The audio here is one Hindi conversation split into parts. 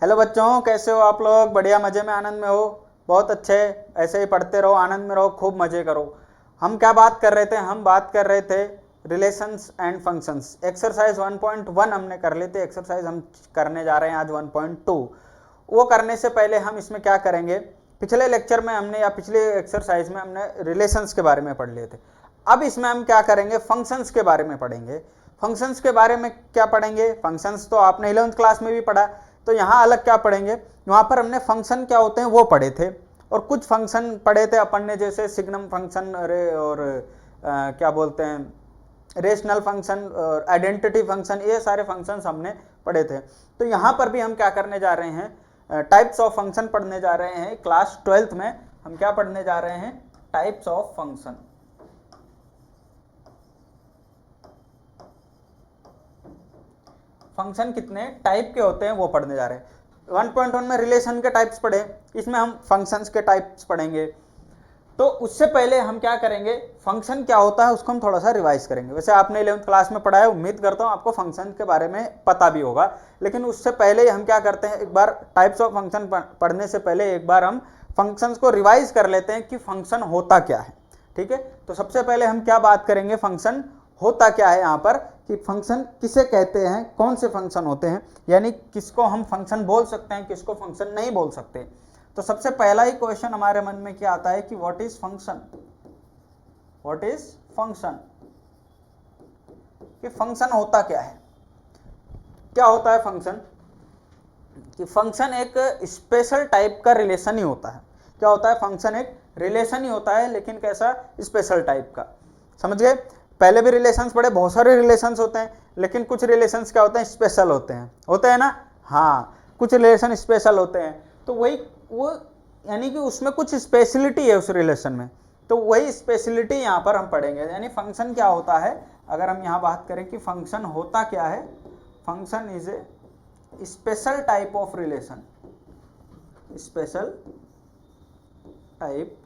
हेलो बच्चों, कैसे हो आप लोग? बढ़िया, मज़े में, आनंद में हो? बहुत अच्छे, ऐसे ही पढ़ते रहो, आनंद में रहो, खूब मज़े करो। हम क्या बात कर रहे थे? हम बात कर रहे थे रिलेशंस एंड फंक्शंस। एक्सरसाइज 1.1 हमने कर ली थी, एक्सरसाइज हम करने जा रहे हैं आज 1.2। वो करने से पहले हम इसमें क्या करेंगे, पिछले लेक्चर में हमने या पिछले एक्सरसाइज में हमने रिलेशंस के बारे में पढ़ लिए थे। अब इसमें हम क्या करेंगे, फंक्शंस के बारे में पढ़ेंगे। फंक्शंस के बारे में क्या पढ़ेंगे? फंक्शंस तो आपने 11th क्लास में भी पढ़ा, तो यहाँ अलग क्या पढ़ेंगे? वहाँ पर हमने फंक्शन क्या होते हैं वो पढ़े थे, और कुछ फंक्शन पढ़े थे अपन ने, जैसे सिग्नम फंक्शन और क्या बोलते हैं रेशनल फंक्शन और आइडेंटिटी फंक्शन, ये सारे फंक्शंस हमने पढ़े थे। तो यहाँ पर भी हम क्या करने जा रहे हैं, टाइप्स ऑफ फंक्शन पढ़ने जा रहे हैं। क्लास 12th में हम क्या पढ़ने जा रहे हैं? Types of function. फंक्शन कितने टाइप के होते हैं वो पढ़ने जा रहे हैं। 1.1 में रिलेशन के टाइप्स पढ़े, इसमें हम फंक्शंस के टाइप्स पढ़ेंगे। तो उससे पहले हम क्या करेंगे, फंक्शन क्या होता है उसको हम थोड़ा सा रिवाइज करेंगे। वैसे आपने 11th क्लास में पढ़ा है, उम्मीद करता हूँ आपको फंक्शन के बारे में पता भी होगा, लेकिन उससे पहले हम क्या करते हैं, एक बार टाइप्स ऑफ फंक्शन पढ़ने से पहले एक बार हम फंक्शंस को रिवाइज कर लेते हैं कि फंक्शन होता क्या है। ठीक है, तो सबसे पहले हम क्या बात करेंगे, फंक्शन होता क्या है यहाँ पर, कि फंक्शन किसे कहते हैं, कौन से फंक्शन होते हैं, यानी किसको हम फंक्शन बोल सकते हैं, किसको फंक्शन नहीं बोल सकते। तो सबसे पहला ही क्वेश्चन हमारे मन में क्या आता है कि what is function. What is function, कि फंक्शन होता क्या है। क्या होता है फंक्शन? कि फंक्शन एक स्पेशल टाइप का रिलेशन ही होता है। क्या होता है? फंक्शन एक रिलेशन ही होता है, लेकिन कैसा? स्पेशल टाइप का। समझ गए? पहले भी रिलेशंस पढ़े, बहुत सारे रिलेशंस होते हैं, लेकिन कुछ रिलेशंस क्या होते हैं? स्पेशल होते हैं। होते हैं ना? हाँ, कुछ रिलेशन स्पेशल होते हैं। तो वही वो यानी कि उसमें कुछ स्पेशलिटी है उस रिलेशन में, तो वही स्पेशलिटी यहाँ पर हम पढ़ेंगे। यानी फंक्शन क्या होता है, अगर हम यहाँ बात करें कि फंक्शन होता क्या है, function is a special type of relation. Special type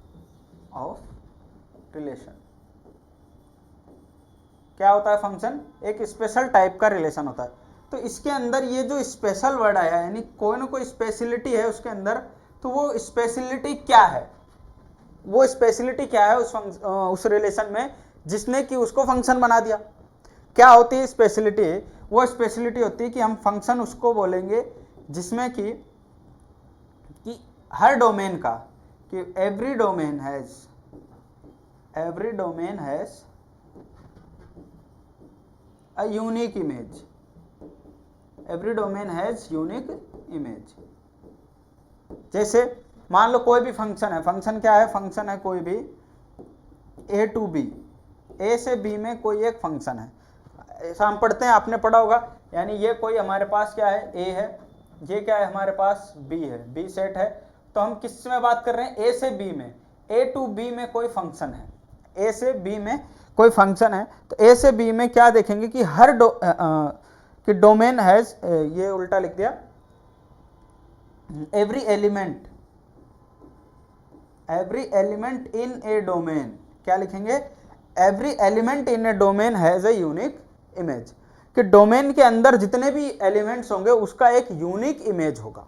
of relation. क्या होता है फंक्शन? एक स्पेशल टाइप का रिलेशन होता है। तो इसके अंदर ये जो स्पेशल वर्ड आया, यानी कोई ना कोई स्पेशलिटी है उसके अंदर, तो वो स्पेशलिटी क्या है? वो स्पेशलिटी क्या है उस रिलेशन में जिसने कि उसको फंक्शन बना दिया? क्या होती है स्पेशलिटी? वो स्पेशलिटी होती है कि हम फंक्शन उसको बोलेंगे जिसमें कि हर डोमेन का, कि every domain has a unique image. Every domain has unique image. जैसे मान लो कोई भी फंक्शन है, फंक्शन क्या है? फंक्शन है कोई भी a to b, a से b में कोई एक फंक्शन है। ऐसा हम पढ़ते हैं, आपने पढ़ा होगा। यानी ये कोई हमारे पास क्या है? a है, ये क्या है हमारे पास? b है, b सेट है। तो हम किस में बात कर रहे हैं? a से b में, a to b में कोई फंक्शन है, a से b में कोई फंक्शन है। तो ए से बी में क्या देखेंगे कि हर कि डोमेन हैज, ये उल्टा लिख दिया, every element in A domain. क्या लिखेंगे? Every element in A domain has a unique image. कि डोमेन के अंदर जितने भी एलिमेंट्स होंगे उसका एक यूनिक इमेज होगा।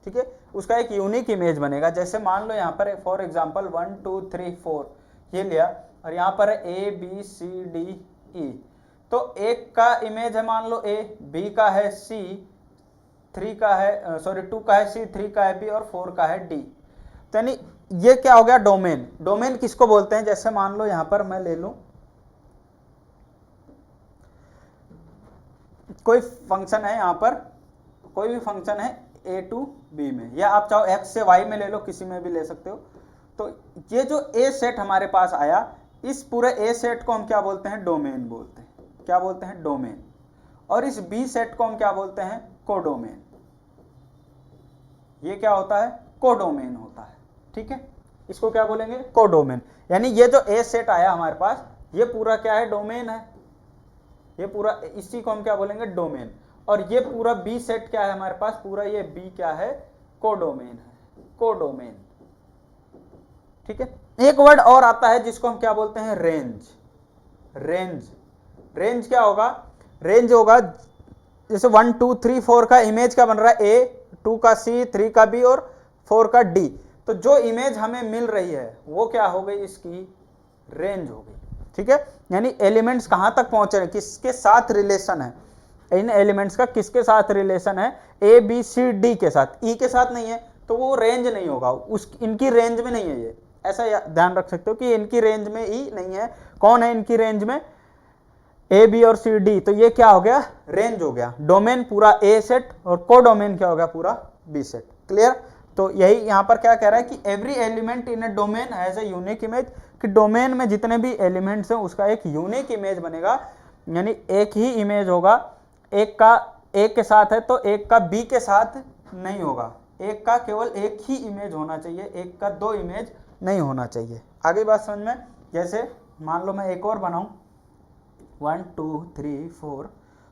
ठीक है, उसका एक यूनिक इमेज बनेगा। जैसे मान लो यहाँ पर फॉर एग्जांपल 1 2 3 4 ये लिया, और यहाँ पर ए बी सी डी ई। तो एक का इमेज है मान लो ए, बी का है सी, 3 का है 2 का है सी, 3 का है बी, और 4 का है डी। तो यानी ये क्या हो गया? डोमेन। डोमेन किसको बोलते हैं? जैसे मान लो यहाँ पर मैं ले लूं कोई फंक्शन है, यहाँ पर कोई भी फंक्शन है ए टू बी में, या आप चाहो एक्स से वाई में ले लो, किसी में भी ले सकते हो। तो ये जो ए सेट हमारे पास आया, इस पूरे ए सेट को हम क्या बोलते हैं? डोमेन बोलते हैं। क्या बोलते हैं? डोमेन। और इस बी सेट को हम क्या बोलते हैं? कोडोमेन। ये क्या होता है? कोडोमेन होता है। ठीक है, इसको क्या बोलेंगे? कोडोमेन। यानी ये जो ए सेट आया हमारे पास, ये पूरा क्या है? डोमेन है। ये पूरा, इसी को हम क्या बोलेंगे? डोमेन। और ये पूरा बी सेट क्या है हमारे पास? पूरा ये बी क्या है? कोडोमेन है। कोडोमेन। ठीक है, एक वर्ड और आता है जिसको हम क्या बोलते हैं? रेंज। रेंज क्या होगा? रेंज होगा जैसे 1 2 3 4 का इमेज क्या बन रहा है? ए 2 का C, 3 का B और 4 का D। तो जो इमेज हमें मिल रही है वो क्या हो गई, इसकी रेंज हो गई। ठीक है, यानी एलिमेंट्स कहां तक पहुंच रहे हैं, किसके साथ रिलेशन है, इन एलिमेंट्स का किसके साथ रिलेशन है, ए बी सी डी के साथ, ई के साथ नहीं है तो वो रेंज नहीं होगा, उस इनकी रेंज में नहीं है ये, ऐसा ध्यान रख सकते हो कि इनकी रेंज में ई नहीं है। कौन है इनकी रेंज में, ए बी और सी डी, तो ये क्या हो गया, रेंज हो गया। डोमेन पूरा ए सेट और को डोमेन क्या हो गया, पूरा बी सेट। क्लियर, तो यही यहां पर क्या कह रहा है कि every element in A domain has a unique image, कि डोमेन में जितने भी एलिमेंट्स हैं उसका एक यूनिक इमेज बनेगा, यानी एक ही इमेज होगा, एक का ए के साथ है तो एक का बी के साथ नहीं होगा, एक का केवल एक ही इमेज होना चाहिए, एक का दो इमेज नहीं होना चाहिए। आगे बात समझ में, जैसे मान लो मैं एक और बनाऊं 1 2 3 4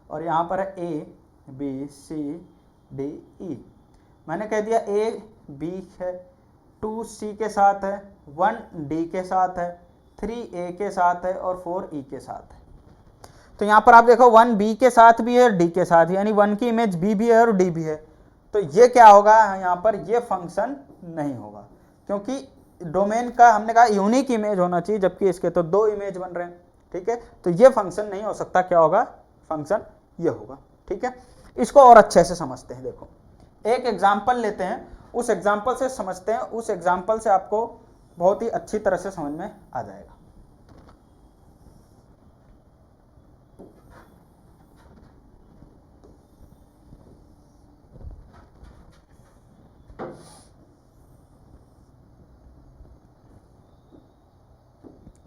और यहाँ पर है ए बी सी डी ई, मैंने कह दिया ए बी है, 2 सी के साथ है, 1 डी के साथ है, 3 ए के साथ है और 4 ई के साथ है। तो यहाँ पर आप देखो 1 बी के साथ भी है और डी के साथ, यानी 1 की इमेज बी भी है और डी भी है, तो ये क्या होगा, यहाँ पर ये फंक्शन नहीं होगा, क्योंकि डोमेन का हमने कहा यूनिक इमेज होना चाहिए, जबकि इसके तो दो इमेज बन रहे हैं। ठीक है, तो ये फंक्शन नहीं हो सकता, क्या होगा, फंक्शन ये होगा। ठीक है, इसको और अच्छे से समझते हैं। देखो एक एग्जाम्पल लेते हैं, उस एग्जाम्पल से समझते हैं, उस एग्जाम्पल से आपको बहुत ही अच्छी तरह से समझ में आ जाएगा।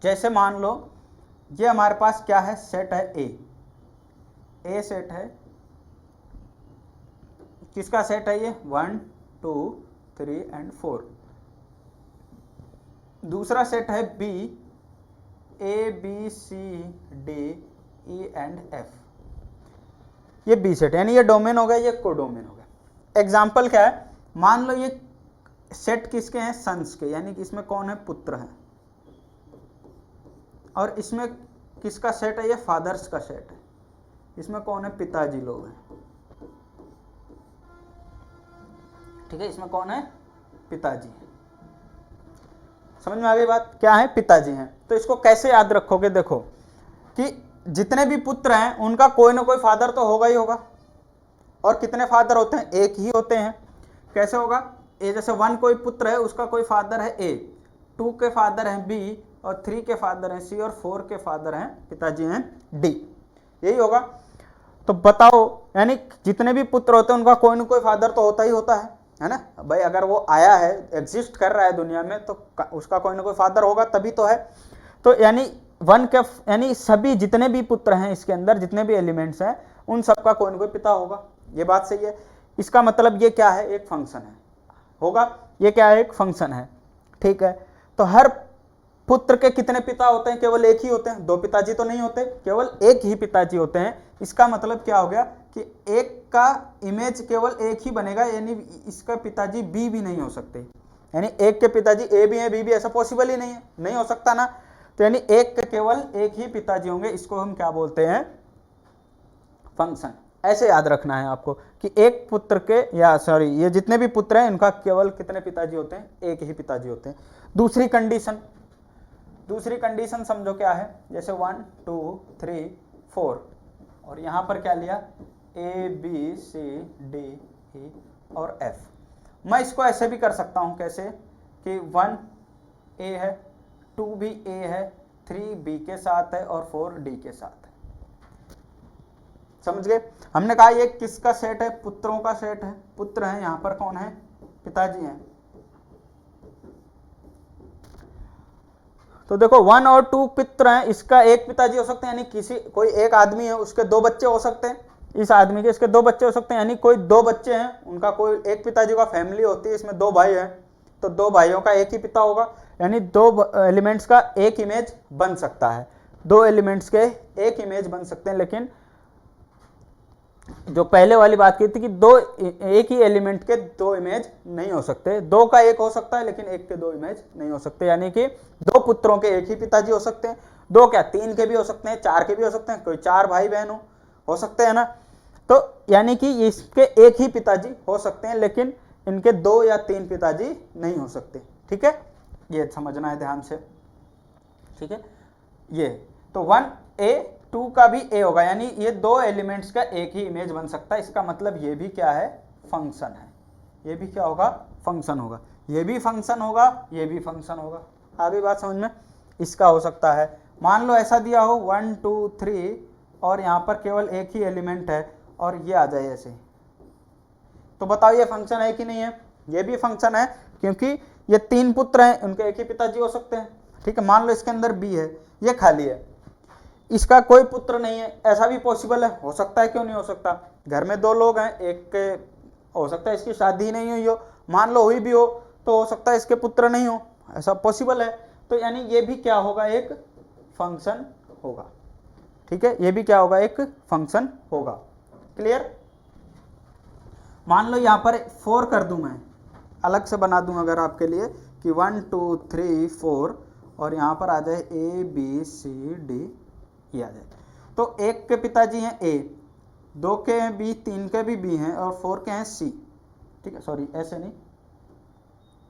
जैसे मान लो ये हमारे पास क्या है, सेट है ए सेट है, किसका सेट है ये, 1 2 3 एंड 4। दूसरा सेट है B, A B C D E and F, ये बी सेट, यानी ये डोमेन हो गया, ये कोडोमेन हो गया। एग्जाम्पल क्या है, मान लो ये सेट किसके हैं, सन्स के, यानी कि इसमें कौन है, पुत्र है, और इसमें किसका सेट है, ये फादर्स का सेट है, इसमें कौन है, पिताजी लोग हैं। ठीक है, इसमें कौन है, पिताजी है। समझ में आ गई बात, क्या है, पिताजी हैं। तो इसको कैसे याद रखोगे, देखो कि जितने भी पुत्र हैं उनका कोई ना कोई फादर तो होगा ही होगा, और कितने फादर होते हैं, एक ही होते हैं। कैसे होगा, ए जैसे 1 कोई पुत्र है, उसका कोई फादर है ए, 2 के फादर हैं बी, और 3 के फादर हैं सी, और 4 के फादर हैं, पिताजी हैं डी, यही होगा। तो बताओ, यानी जितने भी पुत्र होते हैं उनका कोई ना कोई फादर तो होता ही होता है ना भाई, अगर वो आया है, एग्जिस्ट कर रहा है दुनिया में, तो उसका कोई ना कोई फादर होगा, तभी तो है। तो यानी 1 के, यानी सभी जितने भी पुत्र हैं इसके अंदर, जितने भी एलिमेंट्स हैं, उन सबका कोई ना कोई पिता होगा, ये बात सही है। इसका मतलब ये क्या है, एक फंक्शन है, होगा, ये क्या है, एक फंक्शन है। ठीक है, तो हर पुत्र के कितने पिता होते हैं, केवल एक ही होते हैं, दो पिताजी तो नहीं होते, केवल एक ही पिताजी होते हैं। इसका मतलब क्या हो गया कि एक का इमेज केवल एक ही बनेगा, यानी इसका पिताजी बी भी नहीं हो सकते, यानी एक के पिताजी ए भी है बी भी, ऐसा पॉसिबल ही नहीं है, नहीं हो सकता ना। तो यानी एक के केवल एक ही पिताजी होंगे, इसको हम क्या बोलते हैं, फंक्शन। ऐसे याद रखना है आपको कि एक पुत्र के, या सॉरी ये जितने भी पुत्र हैं इनका केवल कितने पिताजी होते हैं, एक ही पिताजी होते हैं। दूसरी कंडीशन समझो क्या है, जैसे 1 2 3 4 और यहाँ पर क्या लिया, ए बी सी डी ई और एफ। मैं इसको ऐसे भी कर सकता हूँ, कैसे कि 1 ए है, 2 भी ए है, 3 बी के साथ है और 4 डी के साथ है। समझ गए, हमने कहा ये किसका सेट है, पुत्रों का सेट है, पुत्र है, यहाँ पर कौन है, पिताजी हैं। तो देखो 1 और 2 पुत्र हैं, इसका एक पिताजी हो सकते हैं, यानी किसी कोई एक आदमी है उसके दो बच्चे हो सकते हैं, इस आदमी के इसके दो बच्चे हो सकते हैं, यानी कोई दो बच्चे हैं उनका कोई एक पिताजी का फैमिली होती है, इसमें 2 भाई हैं, तो 2 भाइयों का एक ही पिता होगा, यानी 2 एलिमेंट्स का एक इमेज बन सकता है, 2 एलिमेंट्स के एक इमेज बन सकते हैं। लेकिन जो पहले वाली बात की थी कि एक ही एलिमेंट के 2 इमेज नहीं हो सकते, 2 का एक हो सकता है लेकिन एक के 2 इमेज नहीं हो सकते, यानी कि 2 पुत्रों के एक ही पिताजी हो सकते हैं, 2 क्या 3 के भी हो सकते हैं, 4 के भी हो सकते हैं, कोई 4 भाई बहन हो सकते हैं ना। तो यानी कि इसके एक ही पिताजी हो सकते हैं, लेकिन इनके 2 या 3 पिताजी नहीं हो सकते। ठीक है, ये समझना है ध्यान से। ठीक है, ये तो 1A 2 का भी A होगा, यानी ये 2 एलिमेंट्स का एक ही इमेज बन सकता है। इसका मतलब ये भी क्या है, फंक्शन है। ये भी क्या होगा, फंक्शन होगा। ये भी फंक्शन होगा, ये भी फंक्शन होगा। आगे बात समझ में, इसका हो सकता है, मान लो ऐसा दिया हो 1 2 3 और यहाँ पर केवल एक ही एलिमेंट है और ये आ जाए ऐसे, तो बताओ ये फंक्शन है कि नहीं है। ये भी फंक्शन है, क्योंकि ये 3 पुत्र हैं, उनके एक ही पिताजी हो सकते हैं। ठीक है, मान लो इसके अंदर B है, ये खाली है, इसका कोई पुत्र नहीं है, ऐसा भी पॉसिबल है, हो सकता है, क्यों नहीं हो सकता। घर में 2 लोग हैं, एक के हो सकता है इसकी शादी नहीं हुई हो, मान लो हुई भी हो तो हो सकता है इसके पुत्र नहीं हो, ऐसा पॉसिबल है। तो यानी ये भी क्या होगा, एक फंक्शन होगा। ठीक है, ये भी क्या होगा, एक फंक्शन होगा। क्लियर। मान लो यहाँ पर 4 कर दूं, मैं अलग से बना दूं अगर आपके लिए कि 1 2 3 4 और यहाँ पर आ जाए A B C D ये आ जाए, तो एक के पिताजी हैं A, 2 के हैं B, 3 के भी B हैं और 4 के हैं C। ठीक है, सॉरी ऐसे नहीं,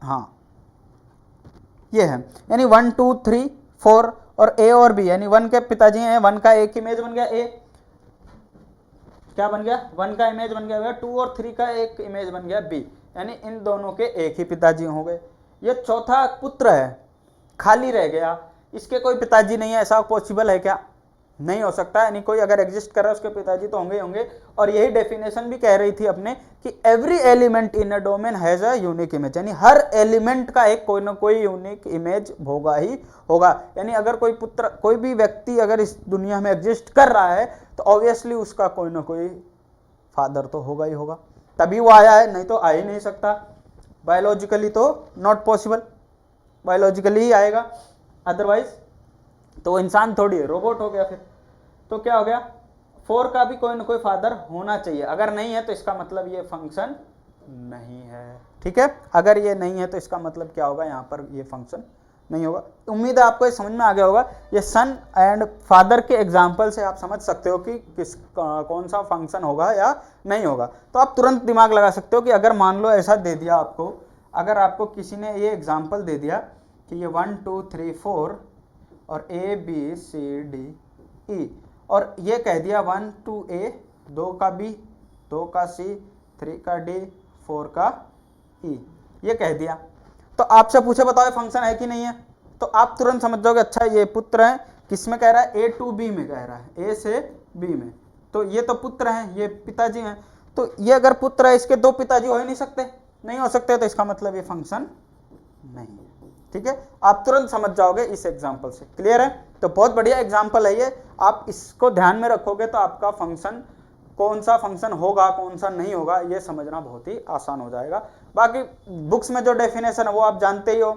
हाँ ये है, यानी 1 2 3 4 और A और B, यानी 1 के पिताजी हैं, 1 का एक इमेज बन गया A, क्या बन गया, 1 का इमेज बन गया, 2 और 3 का एक इमेज बन गया B, यानी इन दोनों के एक ही पिताजी हो गए। ये चौथा पुत्र है, खाली रह गया, इसके कोई पिताजी नहीं है, ऐसा पॉसिबल है क्या, नहीं हो सकता। यानी कोई अगर एग्जिस्ट कर रहा है उसके पिताजी तो होंगे होंगे। और यही डेफिनेशन भी कह रही थी अपने कि every element in a domain has a unique image, यानी हर एलिमेंट का एक कोई ना कोई यूनिक इमेज होगा ही होगा। यानी अगर कोई पुत्र, कोई भी व्यक्ति अगर इस दुनिया में एग्जिस्ट कर रहा है तो ऑब्वियसली उसका कोई ना कोई फादर तो होगा ही होगा, तभी वो आया है, नहीं तो आ ही नहीं सकता। बायोलॉजिकली तो नॉट पॉसिबल, बायोलॉजिकली ही आएगा, अदरवाइज तो इंसान थोड़ी है, रोबोट हो गया फिर। तो क्या हो गया, 4 का भी कोई ना कोई फादर होना चाहिए, अगर नहीं है तो इसका मतलब ये फंक्शन नहीं है। ठीक है, अगर ये नहीं है तो इसका मतलब क्या होगा, यहाँ पर ये फंक्शन नहीं होगा। उम्मीद है आपको ये समझ में आ गया होगा। ये सन एंड फादर के एग्जाम्पल से आप समझ सकते हो कि कौन सा फंक्शन होगा या नहीं होगा। तो आप तुरंत दिमाग लगा सकते हो कि अगर मान लो ऐसा दे दिया आपको, अगर आपको किसी ने ये एग्जाम्पल दे दिया कि ये 1 2 3 4 और A B C D E, और ये कह दिया 1 2 A, 2 का B, 2 का C, 3 का D, 4 का E, ये कह दिया, तो आपसे पूछे बताओ फंक्शन है कि नहीं है, तो आप तुरंत समझ जाओगे अच्छा ये पुत्र है, किसमें कह रहा है, A टू B में कह रहा है, A से B में, तो ये तो पुत्र हैं, ये पिताजी हैं, तो ये अगर पुत्र है इसके 2 पिताजी हो ही नहीं सकते, नहीं हो सकते, तो इसका मतलब ये फंक्शन नहीं है। ठीक है, आप तुरंत समझ जाओगे इस एग्जाम्पल से। क्लियर है, तो बहुत बढ़िया एग्जाम्पल है ये, आप इसको ध्यान में रखोगे तो आपका फंक्शन, कौन सा फंक्शन होगा कौन सा नहीं होगा, ये समझना बहुत ही आसान हो जाएगा। बाकी बुक्स में जो डेफिनेशन है वो आप जानते ही हो,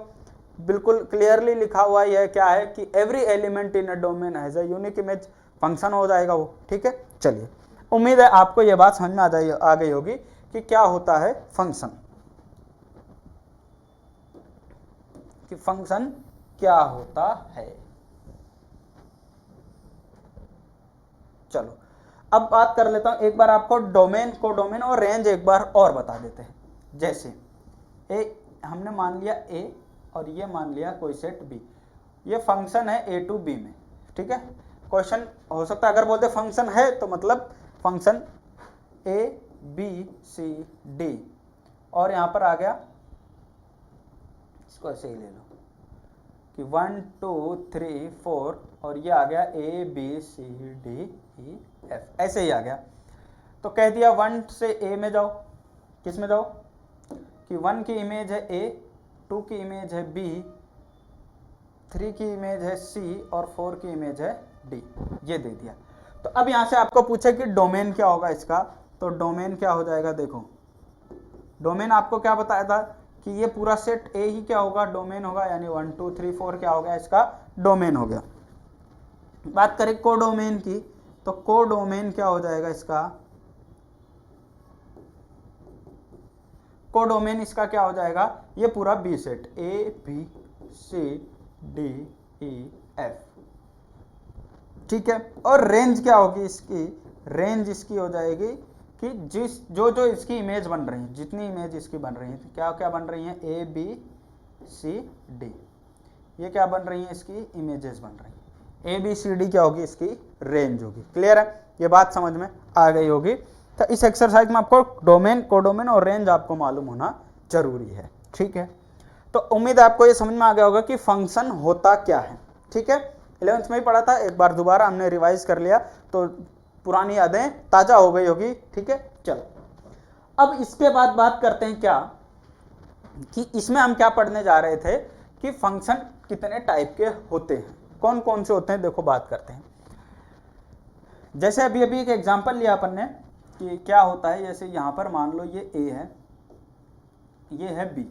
बिल्कुल क्लियरली लिखा हुआ है, क्या है कि every element in a domain has a unique image, function हो जाएगा वो। ठीक है, चलिए, उम्मीद है आपको ये बात समझ में आ गई होगी कि क्या होता है फंक्शन, कि फंक्शन क्या होता है। चलो अब बात कर लेता हूं, एक बार आपको डोमेन, को डोमेन और रेंज एक बार और बता देते हैं। जैसे हमने मान लिया A और ये मान लिया कोई सेट B, ये फंक्शन है A टू B में। ठीक है, क्वेश्चन हो सकता है अगर बोलते फंक्शन है तो मतलब function A B C D, और यहां पर आ गया, इसको ऐसे ही ले लो कि 1 2 3 4 और ये आ गया A B C D E F, ऐसे ही आ गया। तो कह दिया 1 से A में जाओ, किस में जाओ कि 1 की इमेज है A, 2 की इमेज है B, 3 की इमेज है C और 4 की इमेज है D, ये दे दिया। तो अब यहां से आपको पूछे कि डोमेन क्या होगा इसका, तो डोमेन क्या हो जाएगा, देखो डोमेन आपको क्या बताया था कि ये पूरा सेट A ही क्या होगा, डोमेन होगा, यानी 1 2 3 4 क्या हो गया, इसका डोमेन हो गया। बात करें कोडोमेन की, तो कोडोमेन क्या हो जाएगा इसका, कोडोमेन इसका क्या हो जाएगा, ये पूरा B set A B C D E F। ठीक है, और रेंज क्या होगी इसकी, रेंज इसकी हो जाएगी कि जो जो इसकी इमेज बन रही है, जितनी इमेज इसकी बन रही है, क्या क्या बन रही है, ए बी सी डी, ये क्या बन रही है, इसकी इमेजेस बन रही है। ए बी सी डी क्या होगी, इसकी रेंज होगी। क्लियर है, ये बात समझ में आ गई होगी। तो इस एक्सरसाइज में आपको डोमेन, कोडोमेन और रेंज आपको मालूम होना जरूरी है। ठीक है, तो उम्मीद है आपको ये समझ में आ गया होगा कि फंक्शन होता क्या है। ठीक है, 11th में ही पढ़ा था, एक बार दोबारा हमने रिवाइज कर लिया तो पुरानी यादें ताजा हो गई होगी। ठीक है, चलो अब इसके बाद बात करते हैं क्या कि इसमें हम क्या पढ़ने जा रहे थे कि फंक्शन कितने टाइप के होते हैं, कौन कौन से होते हैं। देखो बात करते हैं, जैसे अभी एक एग्जांपल लिया अपन ने कि क्या होता है। जैसे यहां पर मान लो ये ए है, ये है बी,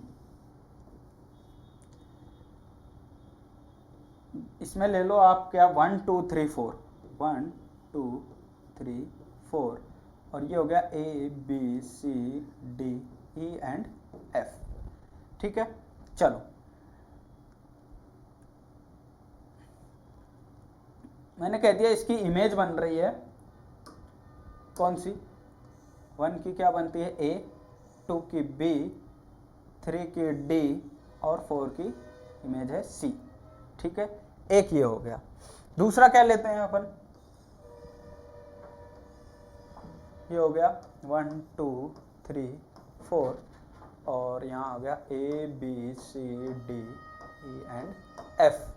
इसमें ले लो आप क्या 1 2 3 4, 1 2 3 4, और ये हो गया A B C D E and F. ठीक है, चलो मैंने कह दिया इसकी इमेज बन रही है कौन सी, 1 की क्या बनती है ए, 2 की बी, 3 की डी और 4 की इमेज है सी। ठीक है, एक ये हो गया। दूसरा क्या लेते हैं अपन, ये हो गया 1 2 3 4 और यहाँ हो गया A B C D E and F.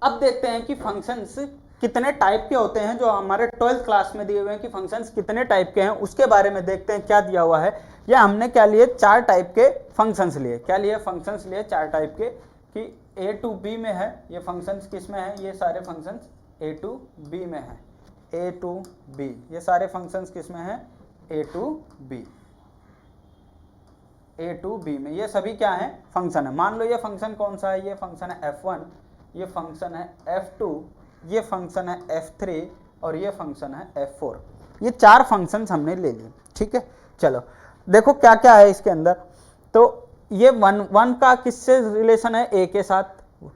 अब देखते हैं कि फंक्शंस कितने टाइप के होते हैं, जो हमारे 12th क्लास में दिए हुए हैं कि फंक्शंस कितने टाइप के हैं, उसके बारे में देखते हैं। क्या दिया हुआ है, या हमने क्या लिए, 4 टाइप के फंक्शंस लिए। क्या लिए, फंक्शंस लिए 4 टाइप के, कि ए टू बी में है ये फंक्शंस, किस में है, ये सारे फंक्शंस ए टू बी में है, ए टू बी, ये सारे फंक्शंस किस में है, A to B, A to B में ये सभी क्या है, फंक्शन है। मान लो ये फंक्शन कौन सा है, ये फंक्शन है f1, ये फंक्शन है f2, ये फंक्शन है f3 और ये फंक्शन है f4। ये 4 फंक्शंस हमने ले लिए। ठीक है, चलो देखो क्या क्या है इसके अंदर। तो ये 1 का किससे रिलेशन है, a के साथ,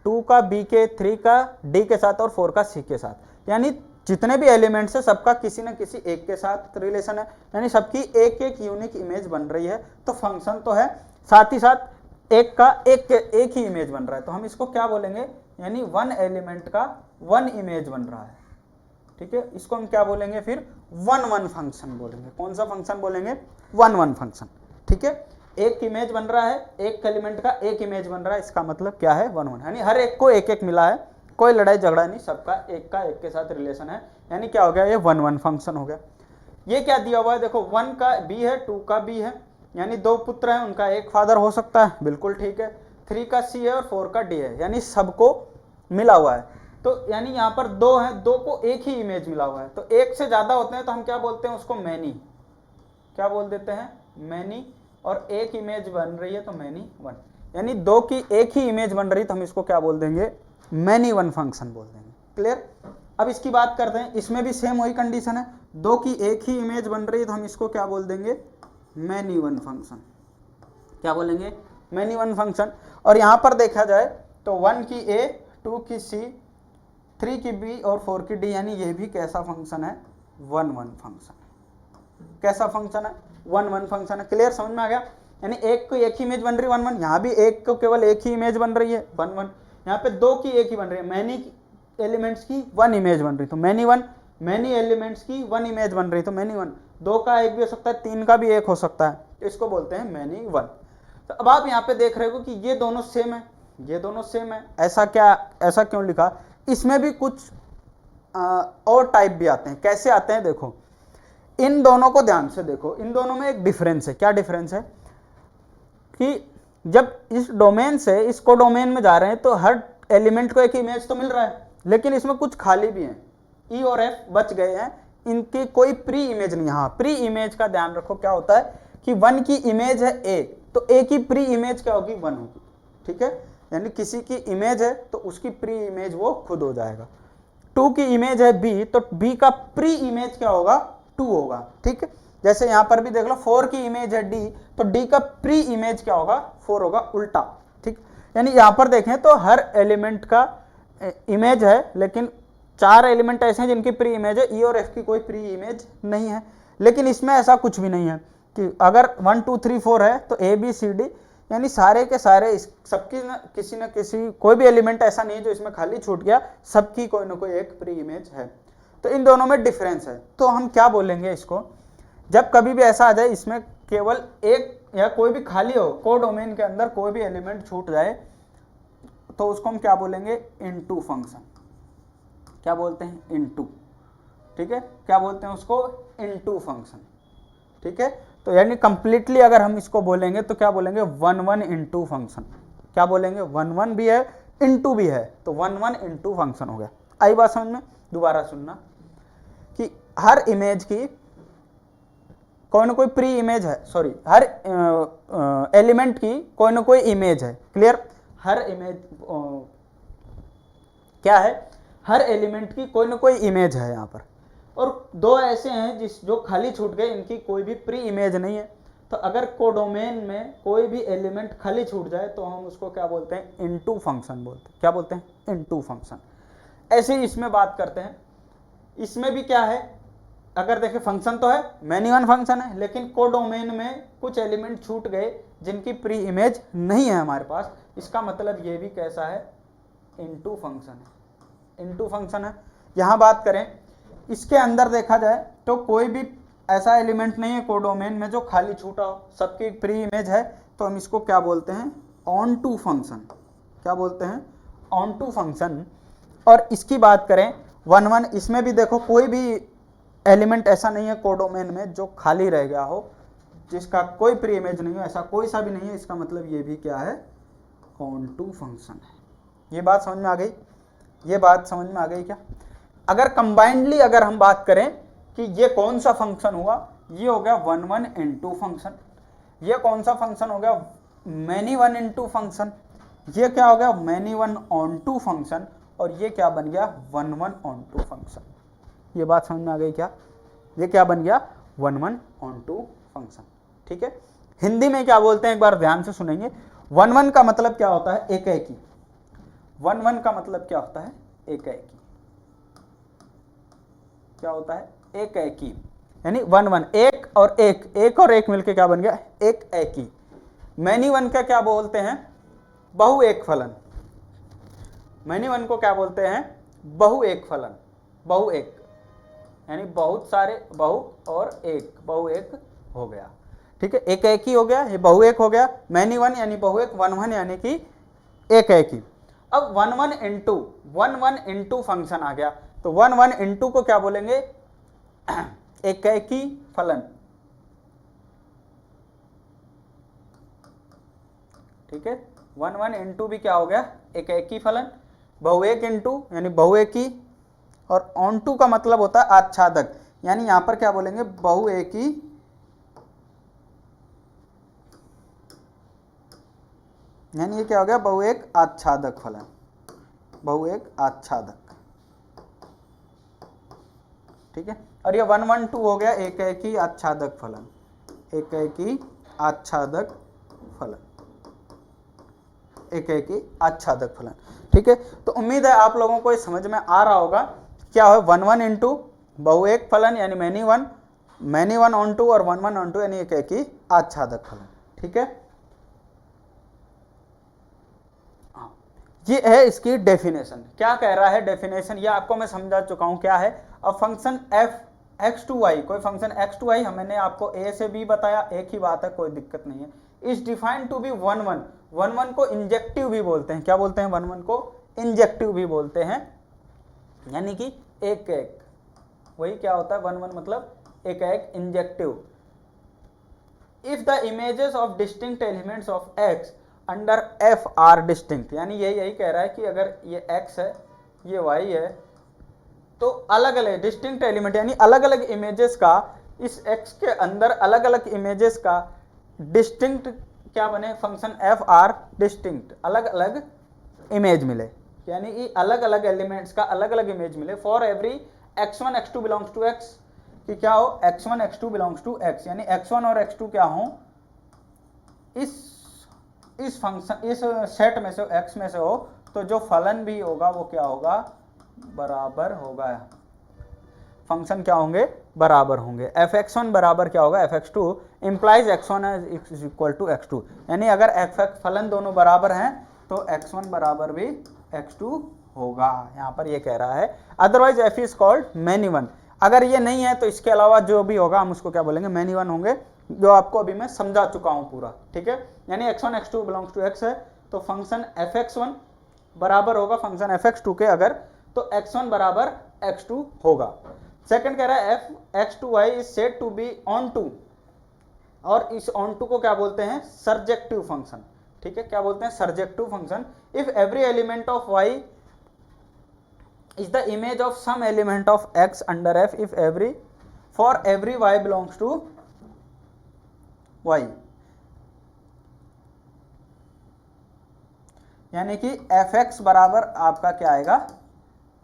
2 का b के, 3 का d के साथ और 4 का c के साथ। यानी जितने भी एलिमेंट्स है सबका किसी न किसी एक के साथ रिलेशन है, यानी सबकी एक एक यूनिक इमेज बन रही है। तो फंक्शन तो है, साथ ही साथ एक का एक ही इमेज बन रहा है, तो हम इसको क्या बोलेंगे, यानी 1 एलिमेंट का 1 इमेज बन रहा है। ठीक है, इसको हम क्या बोलेंगे फिर, 1 फंक्शन बोलेंगे। कौन सा फंक्शन बोलेंगे, 1 फंक्शन। ठीक है, एक इमेज बन रहा है, एक एलिमेंट का एक इमेज बन रहा है, इसका मतलब क्या है, 1 यानी हर एक को एक एक मिला है, कोई लड़ाई झगड़ा नहीं, सबका एक का एक के साथ रिलेशन है, यानी क्या हो गया, ये 1 फंक्शन हो गया। ये क्या दिया हुआ है, देखो 1 का बी है, 2 का बी है, यानी 2 पुत्र हैं, उनका एक फादर हो सकता है, बिल्कुल ठीक है। 3 का सी है और 4 का डी है, यानी सबको मिला हुआ है। तो यानी यहाँ पर 2 है, 2 को एक ही इमेज मिला हुआ है। तो एक से ज्यादा होते हैं तो हम क्या बोलते हैं उसको, मैनी, क्या बोल देते हैं, मैनी। और एक इमेज बन रही है तो मैनी 1, यानी 2 की एक ही इमेज बन रही है तो हम इसको क्या बोल देंगे, मैनी 1 फंक्शन बोल देंगे। क्लियर। अब इसकी बात करते हैं, इसमें भी सेम वही कंडीशन है, 2 की एक ही इमेज बन रही है तो हम इसको क्या बोल देंगे, मैनी 1 फंक्शन। क्या बोलेंगे, मैनी 1 फंक्शन। और यहाँ पर देखा जाए तो 1 की ए, 2 की सी, 3 की बी और 4 की डी, यानी ये भी कैसा फंक्शन है, 1 फंक्शन। कैसा फंक्शन है, 1 फंक्शन है। क्लियर, समझ में आ गया। यानी एक को एक ही इमेज बन रही है 1 यहाँ भी एक को केवल एक ही इमेज बन रही है 1 यहाँ पे 2 की एक ही बन रही है, मैनी एलिमेंट्स की 1 इमेज बन रही तो मैनी 1, मैनी एलिमेंट्स की 1 इमेज बन रही तो मैनी 1। 2 का एक भी हो सकता है, 3 का भी एक हो सकता है, तो इसको बोलते हैं मैनी 1। तो अब आप यहाँ पे देख रहे हो कि ये दोनों सेम है, ये दोनों सेम है। ऐसा क्यों लिखा, इसमें भी कुछ और टाइप भी आते हैं। कैसे आते हैं, देखो इन दोनों को ध्यान से देखो, इन दोनों में एक डिफरेंस है। क्या डिफरेंस है कि जब इस डोमेन से इस कोडोमेन में जा रहे हैं तो हर एलिमेंट को एक इमेज तो मिल रहा है, लेकिन इसमें कुछ खाली भी हैं, ई और एफ बच गए हैं, इनकी कोई प्री इमेज नहीं। हाँ, प्री इमेज का ध्यान रखो, क्या होता है कि 1 की इमेज है ए, तो ए की प्री इमेज क्या होगी, 1 होगी। ठीक है, यानी किसी की इमेज है तो उसकी प्री इमेज वो खुद हो जाएगा। 2 की इमेज है बी, तो बी का प्री इमेज क्या होगा, 2 होगा। ठीक है, जैसे यहां पर भी देख लो 4 की इमेज है डी, तो डी का प्री इमेज क्या होगा, 4 होगा, उल्टा। ठीक, यानी यहां पर देखें तो हर एलिमेंट का इमेज है, लेकिन 4 एलिमेंट ऐसे हैं जिनकी प्री इमेज है, ई और एफ की कोई प्री इमेज नहीं है। लेकिन इसमें ऐसा कुछ भी नहीं है कि अगर 1 2 3 4 है तो ए बी सी डी यानी सारे के सारे सबकी न किसी कोई भी एलिमेंट ऐसा नहीं है जो इसमें खाली छूट गया, सबकी कोई ना कोई एक प्री इमेज है। तो इन दोनों में डिफरेंस है। तो हम क्या बोलेंगे इसको, जब कभी भी ऐसा आ जाए इसमें केवल एक या कोई भी खाली हो, कोडोमेन के अंदर कोई भी एलिमेंट छूट जाए, तो उसको हम क्या बोलेंगे, इनटू फंक्शन। क्या बोलते हैं, इनटू। ठीक है, क्या बोलते हैं उसको, इनटू फंक्शन। ठीक है, तो यानी कंप्लीटली अगर हम इसको बोलेंगे तो क्या बोलेंगे, 1 1 इनटू फंक्शन। क्या बोलेंगे, 1 1 भी है इनटू भी है, तो 1 1 इनटू फंक्शन हो गया। आई बात समझ में? दोबारा सुनना कि हर इमेज की कोई ना कोई प्री इमेज है, सॉरी हर एलिमेंट की कोई ना कोई इमेज है। क्लियर? हर इमेज क्या है, हर एलिमेंट की कोई ना कोई इमेज है यहाँ पर। और दो ऐसे हैं जो खाली छूट गए, इनकी कोई भी प्री इमेज नहीं है। तो अगर कोडोमेन में कोई भी एलिमेंट खाली छूट जाए तो हम उसको क्या बोलते हैं, इनटू फंक्शन बोलते हैं। क्या बोलते हैं, इनटू फंक्शन। ऐसे ही इसमें बात करते हैं, इसमें भी क्या है, अगर देखें फंक्शन तो है, मैनी वन फंक्शन है, लेकिन कोडोमेन में कुछ एलिमेंट छूट गए जिनकी प्री इमेज नहीं है हमारे पास। इसका मतलब ये भी कैसा है, इनटू फंक्शन है। इनटू फंक्शन है। यहाँ बात करें इसके अंदर देखा जाए तो कोई भी ऐसा एलिमेंट नहीं है कोडोमेन में जो खाली छूटा हो, सबकी प्री इमेज है, तो हम इसको क्या बोलते हैं, ऑन टू फंक्शन। क्या बोलते हैं, ऑन टू फंक्शन। और इसकी बात करें 1 1, इसमें भी देखो कोई भी एलिमेंट ऐसा नहीं है कोडोमेन में जो खाली रह गया हो, जिसका कोई प्री इमेज नहीं हो, ऐसा कोई सा भी नहीं है। इसका मतलब ये भी क्या है, ऑन टू फंक्शन है। ये बात समझ में आ गई? ये बात समझ में आ गई क्या? अगर कंबाइंडली अगर हम बात करें कि ये कौन सा फंक्शन हुआ, ये हो गया 1 1 इनटू फंक्शन। ये कौन सा फंक्शन हो गया, मैनी वन इनटू फंक्शन। ये क्या हो गया, many one onto function. और ये क्या बन गया, 1 1 ऑन टू फंक्शन। ये बात समझ में आ गई क्या? ये क्या बन गया, 1 1 ऑन टू फंक्शन। ठीक है, हिंदी में क्या बोलते हैं एक बार ध्यान से सुनेंगे। 1 1 का मतलब क्या होता है, एक एक ही। 1 1 का मतलब क्या होता है, एक एक ही। क्या होता है, एक एक ही, यानी 1 1 एक और एक, एक और एक मिलके क्या बन गया, एक एक ही। मैनी वन का क्या बोलते हैं, बहु एक फलन। मैनी वन को क्या बोलते हैं, बहु एक फलन। बहु एक यानी बहुत सारे बहु और एक, बहु एक हो गया। ठीक है, एक एक ही हो गया, ये बहु एक हो गया। मैनी वन यानी बहु एक, 1 1 यानी कि एक एक ही। अब 1 1 इनटू फंक्शन आ गया, तो 1 1 इनटू को क्या बोलेंगे, एक एक ही फलन। ठीक है, 1 1 इनटू भी क्या हो गया, एक एक ही फलन। बहु एक इनटू यानी बहु एक ही, और ऑन टू का मतलब होता है आच्छादक, यानी यहां पर क्या बोलेंगे, बहु एक ही, यानी ये क्या हो गया, बहु एक आच्छादक फलन। बहु एक आच्छादक। ठीक है, और ये 1 1 2 हो गया एक एक ही आच्छादक फलन। एक एक ही आच्छादक फलन, एक एक ही आच्छादक फलन। ठीक है, तो उम्मीद है आप लोगों को ये समझ में आ रहा होगा क्या है 1 1 इनटू बहु एक फलन यानी मैनी वन ऑन टू, और 1 1 ऑन टू यानी एक एक ही आच्छादक फलन। ठीक है, ये है इसकी डेफिनेशन। क्या कह रहा है डेफिनेशन, ये आपको मैं समझा चुका हूं क्या है। अब function f x to y, कोई फंक्शन एक्स टू वाई मैंने आपको ए से बी बताया, एक ही बात है, कोई दिक्कत नहीं है। इज डिफाइंड टू बी 1 1, 1 1 को इंजेक्टिव भी बोलते हैं। क्या बोलते हैं, 1 1 को इंजेक्टिव भी बोलते हैं, यानी कि एक एक। वही क्या होता है 1 1 मतलब एक एक, injective. If the images of distinct elements of x under F R distinct, यानी यही कह रहा है कि अगर ये x है ये y है, तो अलग अलग डिस्टिंक्ट एलिमेंट यानी अलग अलग इमेजेस का, इस x के अंदर अलग अलग इमेजेस का डिस्टिंक्ट क्या बने, फंक्शन एफ आर डिस्टिंक्ट, अलग अलग इमेज मिले, यानी कि अलग अलग एलिमेंट्स का अलग अलग इमेज मिले for every x1 x2 belongs to x, कि क्या हो x1 x2 belongs to x, यानी x1 और x2 क्या हो, इस फंक्शन इस सेट में से x में से हो, तो जो फलन भी होगा वो क्या होगा, बराबर होगा। फंक्शन क्या होंगे, बराबर होंगे। fx1 बराबर क्या होगा, fx2 implies x1 is equal to x2, यानी अगर fx फलन दोनों बराबर हैं तो x1 बराबर भी x2 होगा, यहाँ पर ये कह रहा है। Otherwise f is called many one, अगर ये नहीं है तो इसके अलावा जो भी होगा हम उसको क्या बोलेंगे, मैनी वन होंगे, जो आपको अभी मैं समझा चुका हूँ पूरा, ठीक है। यानी x1 x2 belongs to x है तो फंक्शन fx1 बराबर होगा फंक्शन fx2 के, अगर तो x1 बराबर x2 होगा। सेकंड कह रहा है fx2y is said to be onto, और इस ऑन टू को क्या बोलते हैं, सर्जेक्टिव फंक्शन, ठीक है, क्या बोलते हैं, surjective function. If every element of y is the image of some element of x under f if for every y belongs to y, यानी कि fx बराबर आपका क्या आएगा,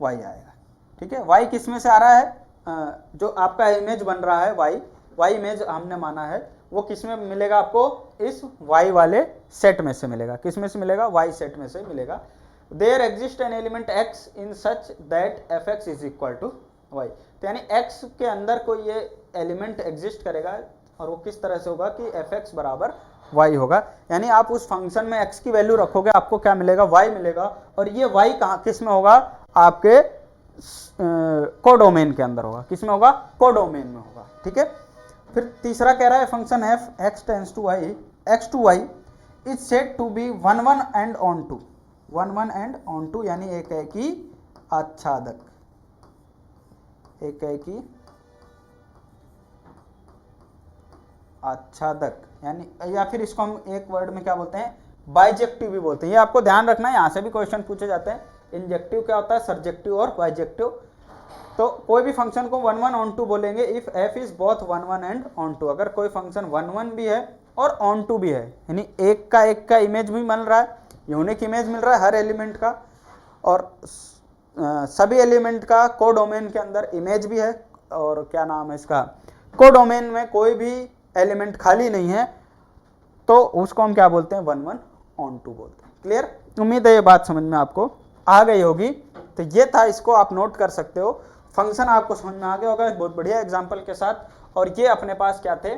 y आएगा, ठीक है। y किस में से आ रहा है, जो आपका इमेज बन रहा है y इमेज हमने माना है, वो किस में मिलेगा आपको, इस y वाले सेट में से मिलेगा, किस में से मिलेगा, y सेट में से मिलेगा। There exists an element x in such that fx is equal to y, तो यानी x के अंदर कोई ये एलिमेंट एग्जिस्ट करेगा और वो किस तरह से होगा कि fx बराबर y होगा, यानी आप उस फंक्शन में x की वैल्यू रखोगे आपको क्या मिलेगा, y मिलेगा, और ये y कहाँ किस में होगा, आपके कोडोमेन के अंदर होगा, किस में होगा, कोडोमेन में होगा, ठीक है। फिर तीसरा कह रहा है function f x tends to y x to y is said to be 1 1 and onto, 1 1 and onto, यानी एक है कि आच्छादक, एक है कि आच्छादक, यानी या फिर इसको हम एक वर्ड में क्या बोलते हैं, बाइजेक्टिव भी बोलते हैं। ये आपको ध्यान रखना है, यहाँ से भी क्वेश्चन पूछे जाते हैं। इंजेक्टिव क्या होता है, सर्जेक्टिव और बाइजेक्टिव। तो कोई भी फंक्शन को 1 1 ऑन टू बोलेंगे if f is both 1 1 and onto, अगर कोई फंक्शन 1 1 भी है और ऑन टू भी है, यानी एक का इमेज भी मिल रहा है, यूनिक इमेज मिल रहा है हर एलिमेंट का, और सभी एलिमेंट का कोडोमेन के अंदर इमेज भी है, और क्या नाम है इसका, कोडोमेन में कोई भी एलिमेंट खाली नहीं है, तो उसको हम क्या बोलते हैं, 1 1 ऑन टू बोलते हैं। क्लियर, उम्मीद है ये बात समझ में आपको आ गई होगी। तो ये था, इसको आप नोट कर सकते हो, फंक्शन आपको समझ में आ गया होगा बहुत बढ़िया एग्जाम्पल के साथ। और ये अपने पास क्या थे,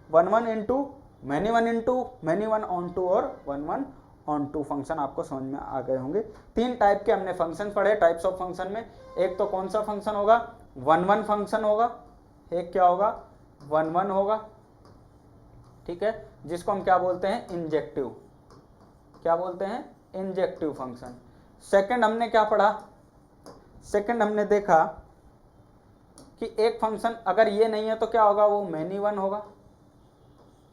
1 1 into many one onto और 1 1 ऑन टू फंक्शन आपको समझ में आ गए होंगे। 3 टाइप के हमने फंक्शन पढ़े, टाइप्स ऑफ फंक्शन में। एक तो कौन सा फंक्शन होगा, 1 1 फंक्शन होगा, एक क्या होगा, 1 1 होगा, ठीक है, जिसको हम क्या बोलते हैं, इंजेक्टिव, क्या बोलते हैं, इंजेक्टिव फंक्शन। सेकंड हमने क्या पढ़ा, सेकंड हमने देखा कि एक फंक्शन अगर ये नहीं है तो क्या होगा, वो मैनी वन होगा,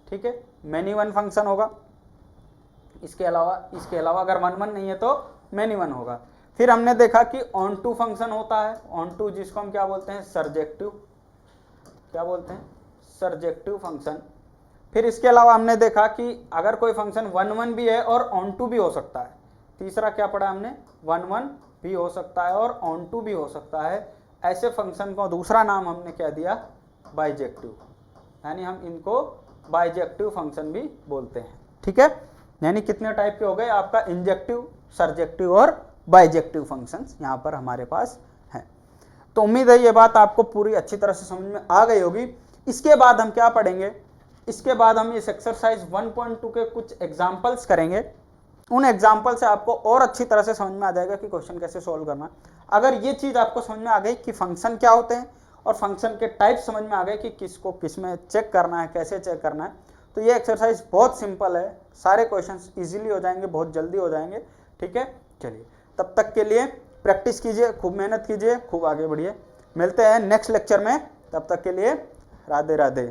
ठीक है, मैनी वन फंक्शन होगा। इसके अलावा अगर 1 1 नहीं है तो मैनी वन होगा। फिर हमने देखा कि ऑन टू फंक्शन होता है, ऑन टू, जिसको हम क्या बोलते हैं, सर्जेक्टिव, क्या बोलते हैं, सर्जेक्टिव फंक्शन। फिर इसके अलावा हमने देखा कि अगर कोई फंक्शन 1 1 भी है और ऑन टू भी हो सकता है। तीसरा क्या पढ़ा हमने, 1 1 भी हो सकता है और ऑन टू भी हो सकता है। ऐसे फंक्शन को दूसरा नाम हमने क्या दिया, बाइजेक्टिव, यानी हम इनको बाइजेक्टिव फंक्शन भी बोलते हैं, ठीक है। यानी कितने टाइप के हो गए आपका, इंजेक्टिव, सर्जेक्टिव और बाइजेक्टिव फंक्शंस यहाँ पर हमारे पास हैं। तो उम्मीद है ये बात आपको पूरी अच्छी तरह से समझ में आ गई होगी। इसके बाद हम क्या पढ़ेंगे, इसके बाद हम इस एक्सरसाइज 1.2 के कुछ एग्जाम्पल्स करेंगे। उन एग्जाम्पल से आपको और अच्छी तरह से समझ में आ जाएगा कि क्वेश्चन कैसे सोल्व करना। अगर ये चीज़ आपको समझ में आ गई कि फंक्शन क्या होते हैं और फंक्शन के टाइप समझ में आ गए कि किसको किस में चेक करना है, कैसे चेक करना है, तो ये एक्सरसाइज बहुत सिंपल है, सारे क्वेश्चंस इजीली हो जाएंगे, बहुत जल्दी हो जाएंगे, ठीक है। चलिए, तब तक के लिए प्रैक्टिस कीजिए, खूब मेहनत कीजिए, खूब आगे बढ़िए। मिलते हैं नेक्स्ट लेक्चर में, तब तक के लिए राधे राधे।